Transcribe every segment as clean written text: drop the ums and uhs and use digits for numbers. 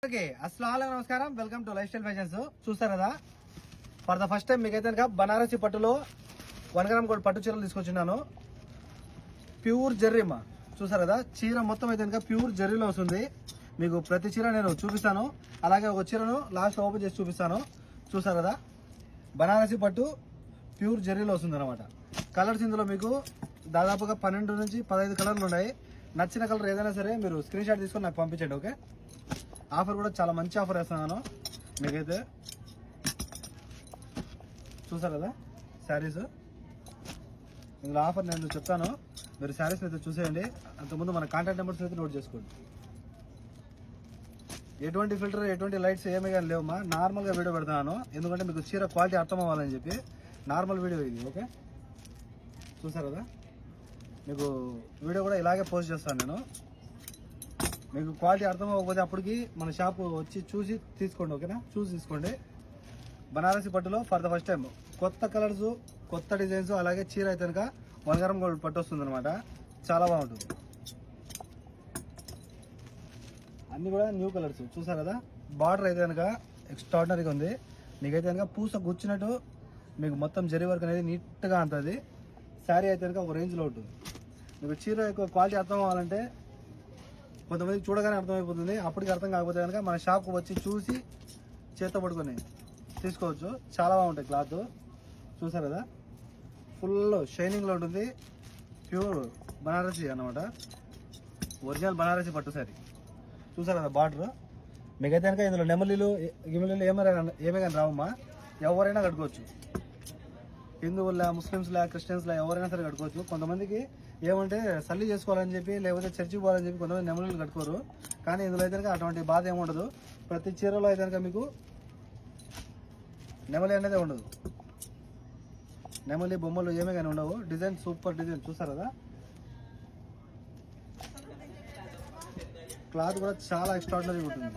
Okay అస్సలాము నమస్కారం. Welcome to life style fashions. చూస్తారు కదా, ఫర్ ద ఫస్ట్ టైం మీకైతే బనారసి పట్టులో 1 గ్రామ్ గోల్డ్ పట్టు చీరలు తీసుకొచ్చిన్నాను. ప్యూర్ జెర్రీ అమ్మా. చూసారు కదా, చీర మొత్తం అయితే ప్యూర్ జెర్రీలో వస్తుంది. మీకు ప్రతి చీర నేను చూపిస్తాను, అలాగే ఒక చీరను లాస్ట్ ఓపెన్ చేసి చూపిస్తాను. చూసారు కదా, బనారసి పట్టు ప్యూర్ జెర్రీలో వస్తుంది అనమాట. కలర్స్ ఇందులో మీకు దాదాపుగా 12 నుంచి 15 కలర్లు ఉన్నాయి. నచ్చిన కలర్ ఏదైనా సరే మీరు స్క్రీన్ షాట్ తీసుకొని నాకు పంపించండి. ఓకే, ఆఫర్ కూడా చాలా మంచి ఆఫర్ వేస్తున్నాను మీకైతే. చూసారు కదా శారీస్, ఇందులో ఆఫర్ నేను చెప్తాను, మీరు శారీస్ అయితే చూసేయండి. అంతకుముందు మన కాంటాక్ట్ నెంబర్స్ అయితే నోట్ చేసుకోండి. ఎటువంటి ఫిల్టర్ ఎటువంటి లైట్స్ ఏమీ కానీ లేవమ్మా, నార్మల్గా వీడియో పెడుతున్నాను, ఎందుకంటే మీకు చీర క్వాలిటీ అర్థం అవ్వాలని చెప్పి నార్మల్ వీడియో ఇది. ఓకే, చూసారు కదా, మీకు వీడియో కూడా ఇలాగే పోస్ట్ చేస్తాను నేను. మీకు క్వాలిటీ అర్థం అవ్వకపోతే అప్పటికి మన షాప్ వచ్చి చూసి తీసుకోండి. ఓకేనా, చూసి తీసుకోండి. బనారసి పట్టులో ఫర్ ద ఫస్ట్ టైం కొత్త కలర్స్, కొత్త డిజైన్స్, అలాగే చీర అయితే కనుక 1 గ్రామ్ గోల్డ్ పట్టు వస్తుంది అనమాట. చాలా బాగుంటుంది. అన్ని కూడా న్యూ కలర్స్. చూసారు కదా, బార్డర్ అయితే కనుక ఎక్స్ట్రాడినరీగా ఉంది. మీకైతే కనుక పూస గుచ్చినట్టు మీకు మొత్తం జరీ వర్క్ అనేది నీట్గా అంటుంది. శారీ అయితే కనుక ఒక రేంజ్లో ఉంటుంది. మీకు చీర ఎక్కువ క్వాలిటీ అర్థం అవ్వాలంటే కొంతమందికి చూడగానే అర్థమైపోతుంది. అప్పటికి అర్థం కాకపోతే కనుక మన షాప్కి వచ్చి చూసి చేత్తో పట్టుకొని తీసుకోవచ్చు. చాలా బాగుంటాయి క్లాత్. చూసారు కదా, ఫుల్ షైనింగ్లో ఉంటుంది. ప్యూర్ బనారసి అన్నమాట, ఒరిజినల్ బనారసి పట్టు శారీ. చూసారు కదా బార్డర్. మీకైతే కనుక ఇందులో నెమలీలు గిమలీలు ఏమే కానీ రావమ్మా, ఎవరైనా కట్టుకోవచ్చు. హిందువుల, ముస్లిమ్స్లా, క్రిస్టియన్స్లా ఎవరైనా సరే కట్టుకోవచ్చు. కొంతమందికి ఏమంటే సల్లి చేసుకోవాలని చెప్పి, లేకపోతే చర్చికి పోవాలని చెప్పి కొంతమంది నెమలీలు కట్టుకోరు. కానీ ఇందులో అయితే కనుక అటువంటి బాధ ఏముండదు. ప్రతి చీరలో అయితే కనుక మీకు నెమలి అనేది ఉండదు. నెమలి బొమ్మలు ఏమే కానీ ఉండవు. Design super design. చూసారు కదా, క్లాత్ కూడా చాలా ఎక్స్ట్రాడినరీ ఉంటుంది.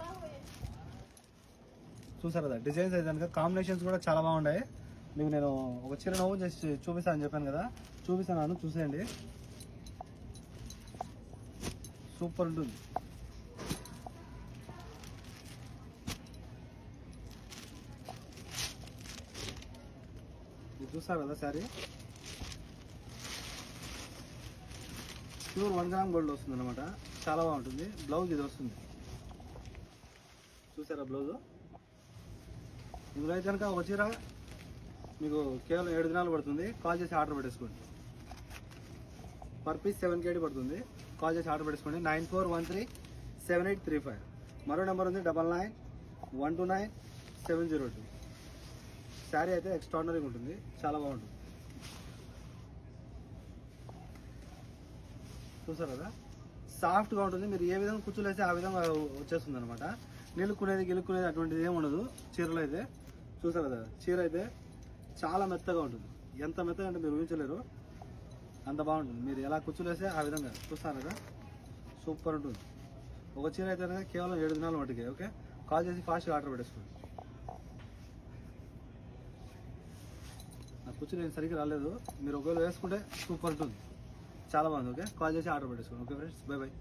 చూసారు కదా, డిజైన్స్ అయితే కనుక కాంబినేషన్స్ కూడా చాలా బాగున్నాయి. మీకు నేను ఒక చీర నవ్వు చేసి చూపిస్తాను అని చెప్పాను కదా, చూపిస్తాను, చూసేయండి. సూపర్ ఉంటుంది. ఇది చూస్తారు కదా శారీ, ప్యూర్ 1 గ్రామ్ గోల్డ్ వస్తుంది అనమాట. చాలా బాగుంటుంది. బ్లౌజ్ ఇది వస్తుంది. చూసారా బ్లౌజ్. ఇందులో అయితే కనుక ఒక చీర మీకు కేవలం 7 దినాలు పడుతుంది. కాల్ చేసి ఆర్డర్ పెట్టేసుకోండి. పర్ పీస్ 7 KD పడుతుంది. కాల్ చేసి ఆర్డర్ పెట్టేసుకోండి. 94137835. మరో నెంబర్ ఉంది 99129702. శారీ అయితే ఎక్స్ట్రాడినరీగా ఉంటుంది. చాలా బాగుంటుంది. చూసారు కదా, సాఫ్ట్గా ఉంటుంది. మీరు ఏ విధంగా కూర్చోలేస్తే ఆ విధంగా వచ్చేస్తుంది అనమాట. నిలుక్కునేది గిలుక్కునేది అటువంటిది ఏమి ఉండదు చీరలో అయితే. చూసారు కదా, చీర అయితే చాలా మెత్తగా ఉంటుంది. ఎంత మెత్తగా అంటే మీరు ఊహించలేరు, అంత బాగుంటుంది. మీరు ఎలా కూర్చోలేస్తే ఆ విధంగా. చూస్తారు కదా, సూపర్ ఉంటుంది. ఒక చీర అయితే కేవలం 7 దినాలు మట్టుకే. ఓకే, కాల్ చేసి ఫాస్ట్గా ఆర్డర్ పెట్టేసుకోండి. నా కూర్చొని నేను సరిగ్గా రాలేదు, మీరు ఒకవేళ వేసుకుంటే సూపర్ ఉంటుంది. చాలా బాగుంది. ఓకే, కాల్ చేసి ఆర్డర్ పెట్టేసుకోండి. Okay friends, by by.